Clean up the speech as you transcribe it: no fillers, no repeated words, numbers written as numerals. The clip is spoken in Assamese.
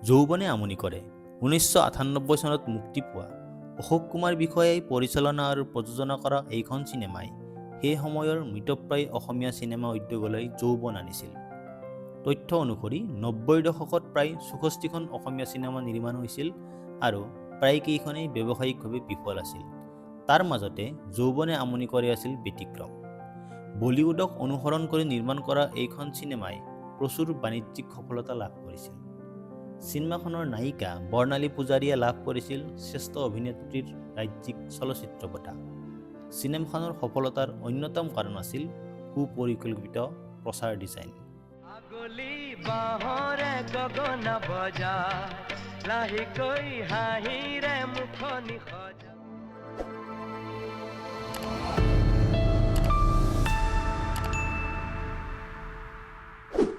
যৌৱনে আমনি কৰে 1998 চনত মুক্তি পোৱা অশোক কুমাৰ বিষয়াই পৰিচালনা আৰু প্ৰযোজনা কৰা এইখন চিনেমাই সেই সময়ৰ মৃতপ্ৰায় অসমীয়া চিনেমা উদ্যোগলৈ যৌৱন আনিছিল। তথ্য অনুসৰি 90ৰ দশকত প্ৰায় 64খন অসমীয়া চিনেমা নিৰ্মাণ হৈছিল আৰু প্ৰায় কেইখনেই ব্যৱসায়িকভাৱে বিফল আছিল। তাৰ মাজতে যৌৱনে আমনি কৰি আছিল ব্যতিক্ৰম। বলিউডক অনুসৰণ কৰি নিৰ্মাণ কৰা এইখন চিনেমাই প্ৰচুৰ বাণিজ্যিক সফলতা লাভ কৰিছিল। চিনেমাখনৰ নায়িকা বৰ্ণালী পূজাৰীয়ে লাভ কৰিছিল শ্ৰেষ্ঠ অভিনেত্ৰীৰ ৰাজ্যিক চলচ্চিত্ৰ বঁটা। চিনেমাখনৰ সফলতাৰ অন্যতম কাৰণ আছিল সুপৰিকল্পিত প্ৰচাৰ ডিজাইন। আগলি বাহৰে গগনা বজা লাহিকৈ হাঁহিৰে মুখনি সজা